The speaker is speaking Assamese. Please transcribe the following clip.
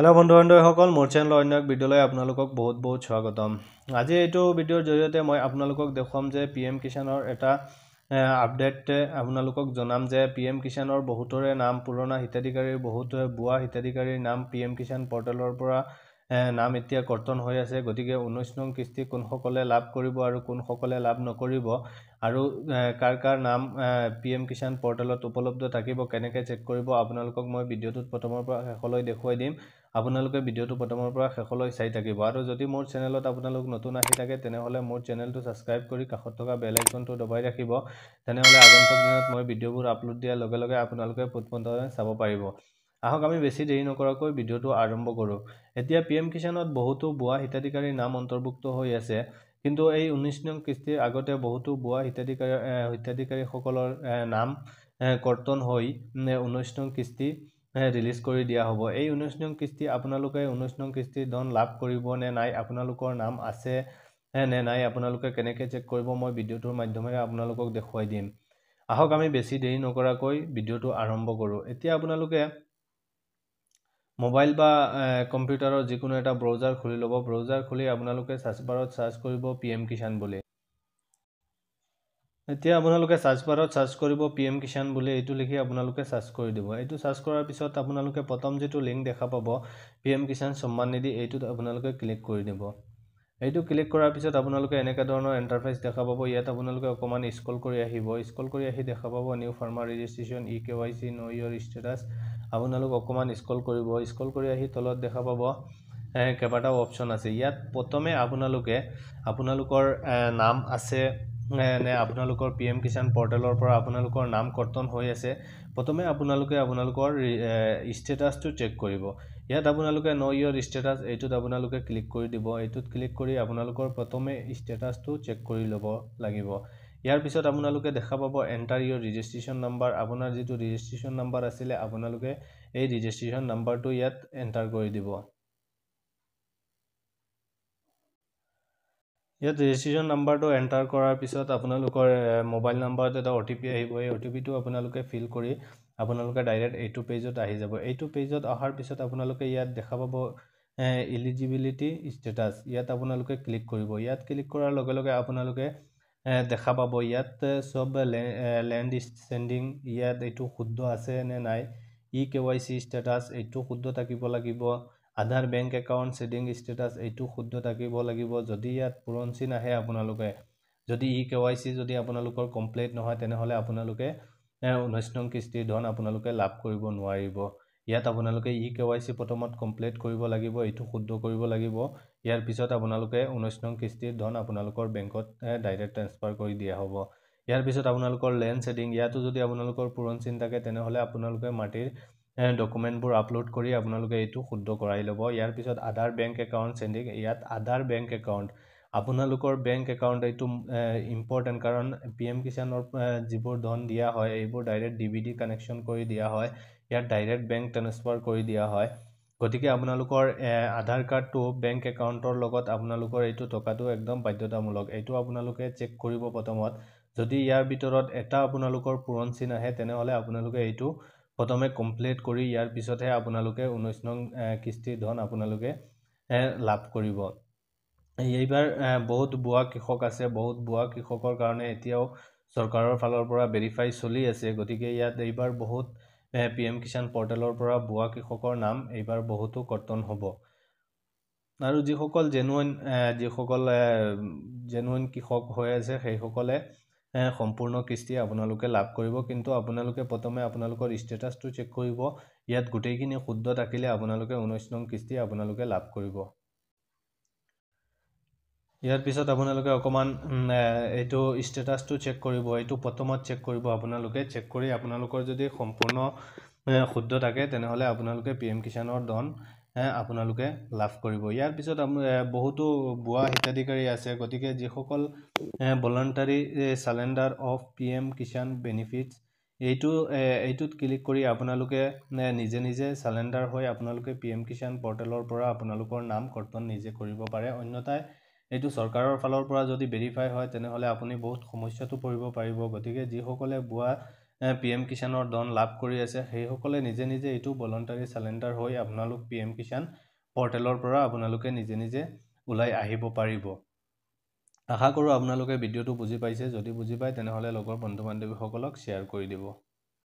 হেল্ল' বন্ধু-বান্ধৱীসকল, মোৰ চেনেলৰ অন্য এক ভিডিঅ'লৈ আপোনালোকক বহুত বহুত স্বাগতম। আজি এইটো ভিডিঅ'ৰ জৰিয়তে মই আপোনালোকক দেখুৱাম যে PM কিষাণৰ এটা আপডেট আপোনালোকক জনাম যে PM কিষাণৰ বহুতৰে নাম পুৰণা হিতাধিকাৰীৰ বহুতৰে ভুৱা হিতাধিকাৰীৰ নাম PM কিষাণ পৰ্টেলৰ পৰা নাম এতিয়া কৰ্তন হৈ আছে। গতিকে 19 নং কিস্তি কোনসকলে লাভ কৰিব আৰু কোনসকলে লাভ নকৰিব আৰু কাৰ কাৰ নাম PM কিষাণ পৰ্টেলত উপলব্ধ থাকিব, কেনেকৈ চেক কৰিব, আপোনালোকক মই ভিডিঅ'টোত প্ৰথমৰ পৰা শেষলৈ দেখুৱাই দিম। আপোনালোকে ভিডিঅ'টো প্ৰথমৰ পৰা শেষলৈ চাই থাকিব আৰু যদি মোৰ চেনেলত আপোনালোক নতুন আহি থাকে তেনেহ'লে মোৰ চেনেলটো ছাবস্ক্ৰাইব কৰি কাষত থকা বেল আইকনটো দবাই ৰাখিব। তেনেহ'লে আগন্তুক দিনত মই ভিডিঅ'বোৰ আপলোড দিয়াৰ লগে লগে আপোনালোকে পোনপটীয়াকৈ চাব পাৰিব। আহক আমি বেছি দেৰি নকৰাকৈ ভিডিঅ'টো আৰম্ভ কৰোঁ। এতিয়া PM কিষাণত বহুতো ভুৱা হিতাধিকাৰীৰ নাম অন্তৰ্ভুক্ত হৈ আছে, কিন্তু এই 19 নং কিস্তিৰ আগতে বহুতো ভুৱা হিতাধিকাৰীসকলৰ নাম কৰ্তন হৈ 19 নং কিস্তি ৰিলিজ কৰি দিয়া হ'ব। এই 19 নং কিস্তি আপোনালোকে 19 নং কিস্তিৰ ধন লাভ কৰিব নে নাই, আপোনালোকৰ নাম আছে নে নাই, আপোনালোকে কেনেকৈ চেক কৰিব, মই ভিডিঅ'টোৰ মাধ্যমেৰে আপোনালোকক দেখুৱাই দিম। আহক আমি বেছি দেৰি নকৰাকৈ ভিডিঅ'টো আৰম্ভ কৰোঁ। এতিয়া আপোনালোকে মোবাইল বা কম্পিউটাৰৰ যিকোনো এটা ব্ৰাউজাৰ খুলি ল'ব। ব্ৰাউজাৰ খুলি আপোনালোকে সাৰ্চ বাৰত সাৰ্চ কৰিব PM কিষাণ বুলি। এতিয়া আপোনালোকে সাৰ্চ বাৰত সাৰ্চ কৰিব PM কিষাণ বুলি, এইটো লিখি আপোনালোকে সাৰ্চ কৰি দিব। এইটো সাৰ্চ কৰাৰ পিছত আপোনালোকে প্ৰথম যিটো লিংক দেখা পাব PM কিষাণ সন্মান নিধি, এইটোত আপোনালোকে ক্লিক কৰি দিব। এইটো ক্লিক কৰাৰ পিছত আপোনালোকে এনেকুৱা ধৰণৰ ইণ্টাৰফেচ দেখা পাব। ইয়াত আপোনালোকে অকণমান স্ক্ৰল কৰি আহিব। স্ক্ৰল কৰি আহি দেখা পাব নিউ ফাৰ্মাৰ ৰেজিষ্ট্ৰেশ্যন, eKYC, নো ইয়ৰ ষ্টেটাছ। আপোনালোক অকণমান স্ক্ৰল কৰিব। স্ক্ৰল কৰি আহি তলত দেখা পাব কেইবাটাও অপশ্যন আছে। ইয়াত প্ৰথমে আপোনালোকৰ নাম আছে নে আপোনালোকৰ PM কিষাণ পৰ্টেলৰ পৰা আপোনালোকৰ নাম কৰ্তন হৈ আছে। প্ৰথমে আপোনালোকে আপোনালোকৰ ষ্টেটাছটো চেক কৰিব। ইয়াত আপোনালোকে নো ইয়ৰ ষ্টেটাছ, এইটোত আপোনালোকে ক্লিক কৰি দিব। এইটোত ক্লিক কৰি আপোনালোকৰ প্ৰথমে ষ্টেটাছটো চেক কৰি ল'ব লাগিব। ইয়াৰ পিছত আপোনালোকে দেখা পাব এণ্টাৰ ইয়ৰ ৰেজিষ্ট্ৰেশ্যন নাম্বাৰ। আপোনাৰ যিটো ৰেজিষ্ট্ৰেশ্যন নাম্বাৰ আছিলে আপোনালোকে এই ৰেজিষ্ট্ৰেশ্যন নাম্বাৰটো ইয়াত এণ্টাৰ কৰি দিব। ইয়াত ৰেজিষ্ট্ৰেশ্যন নাম্বাৰটো এণ্টাৰ কৰাৰ পিছত আপোনালোকৰ মোবাইল নাম্বাৰত এটা OTP আহিব। এই OTPটো আপোনালোকে ফিল কৰি আপোনালোকে ডাইৰেক্ট এইটো পেজত আহি যাব। এইটো পেজত অহাৰ পিছত আপোনালোকে ইয়াত দেখা পাব এলিজিবিলিটি ষ্টেটাছ। ইয়াত আপোনালোকে ক্লিক কৰিব। ইয়াত ক্লিক কৰাৰ লগে লগে আপোনালোকে দেখা পাব ইয়াত চব লেণ্ড ষ্টেণ্ডিং, ইয়াত এইটো শুদ্ধ আছে নে নাই, eKYC ষ্টেটাছ এইটো শুদ্ধ থাকিব লাগিব, আধাৰ বেংক একাউণ্ট চেডিং ষ্টেটাছ এইটো শুদ্ধ থাকিব লাগিব। যদি ইয়াত পূৰণচিন আহে আপোনালোকে, যদি eKYC যদি আপোনালোকৰ কমপ্লিট নহয় তেনেহ'লে আপোনালোকে 19 নং কিস্তিৰ ধন আপোনালোকে লাভ কৰিব নোৱাৰিব। ইয়াত আপোনালোকে eKYC প্ৰথমত কমপ্লিট কৰিব লাগিব, এইটো শুদ্ধ কৰিব লাগিব। ইয়াৰ পিছত আপোনালোকে 19 নং কিস্তিৰ ধন আপোনালোকৰ বেংকত ডাইৰেক্ট ট্ৰেন্সফাৰ কৰি দিয়া হ'ব। ইয়াৰ পিছত আপোনালোকৰ লেণ্ড চেডিং, ইয়াতো যদি আপোনালোকৰ পূৰণচিন থাকে তেনেহ'লে আপোনালোকে মাটিৰ ডকুমেণ্টবোৰ আপলোড কৰি আপোনালোকে এইটো শুদ্ধ কৰাই ল'ব। ইয়াৰ পিছত আধাৰ বেংক একাউণ্ট চেণ্ডিং, ইয়াত আধাৰ বেংক একাউণ্ট আপোনালোকৰ বেংক একাউণ্ট এইটো ইম্পৰ্টেণ্ট, কাৰণ PM কিষাণৰ যিবোৰ ধন দিয়া হয় এইবোৰ ডাইৰেক্ট DVD কানেকশ্যন কৰি দিয়া হয়, ইয়াত ডাইৰেক্ট বেংক ট্ৰেন্সফাৰ কৰি দিয়া হয়। গতিকে আপোনালোকৰ আধাৰ কাৰ্ডটো বেংক একাউণ্টৰ লগত আপোনালোকৰ এইটো টকাটো একদম বাধ্যতামূলক। এইটো আপোনালোকে চেক কৰিব প্ৰথমত। যদি ইয়াৰ ভিতৰত এটা আপোনালোকৰ পূৰণচিন আহে তেনেহ'লে আপোনালোকে এইটো প্ৰথমে কমপ্লিট কৰি ইয়াৰ পিছতহে আপোনালোকে 19 নং কিস্তিৰ ধন আপোনালোকে লাভ কৰিব। এইবাৰ বহুত ভুৱা কৃষক আছে, বহুত ভুৱা কৃষকৰ কাৰণে এতিয়াও চৰকাৰৰ ফালৰ পৰা ভেৰিফাই চলি আছে। গতিকে ইয়াত এইবাৰ বহুত PM কিষাণ পৰ্টেলৰ পৰা ভুৱা কৃষকৰ নাম এইবাৰ বহুতো কৰ্তন হ'ব। আৰু যিসকল জেনুইন কৃষক হৈ আছে সেইসকলে সম্পূৰ্ণ কিস্তি আপোনালোকে লাভ কৰিব। কিন্তু আপোনালোকে প্ৰথমে আপোনালোকৰ ষ্টেটাছটো চেক কৰিব। ইয়াত গোটেইখিনি শুদ্ধ থাকিলে আপোনালোকে 19 নং কিস্তি আপোনালোকে লাভ কৰিব। ইয়াৰ পিছত আপোনালোকে অকণমান এইটো ষ্টেটাছটো চেক কৰিব। এইটো প্ৰথমত চেক কৰিব আপোনালোকে। চেক কৰি আপোনালোকৰ যদি সম্পূৰ্ণ শুদ্ধ থাকে তেনেহ'লে আপোনালোকে PM কিষাণৰ ধন আপোনালোকে লাভ কৰিব। ইয়াৰ পিছত বহুতো ভুৱা হিতাধিকাৰী আছে। গতিকে যিসকল ভলাণ্টাৰী চালেণ্ডাৰ অফ PM কিষাণ বেনিফিটছ, এইটোত ক্লিক কৰি আপোনালোকে নিজে নিজে চালেণ্ডাৰ হৈ আপোনালোকে PM কিষাণ পৰ্টেলৰ পৰা আপোনালোকৰ নাম কৰ্তন নিজে কৰিব পাৰে। অন্যথাই এইটো চৰকাৰৰ ফালৰ পৰা যদি ভেৰিফাই হয় তেনেহ'লে আপুনি বহুত সমস্যাটো পৰিব পাৰিব। গতিকে যিসকলে ভুৱা PM কিষাণৰ ধন লাভ কৰি আছে সেইসকলে নিজে নিজে এইটো ভলণ্টাৰী চালেণ্ডাৰ হৈ আপোনালোক PM কিষাণ পৰ্টেলৰ পৰা আপোনালোকে নিজে নিজে ওলাই আহিব পাৰিব। আশা কৰোঁ আপোনালোকে ভিডিঅ'টো বুজি পাইছে। যদি বুজি পায় তেনেহ'লে লগৰ বন্ধু বান্ধৱীসকলক শ্বেয়াৰ কৰি দিব।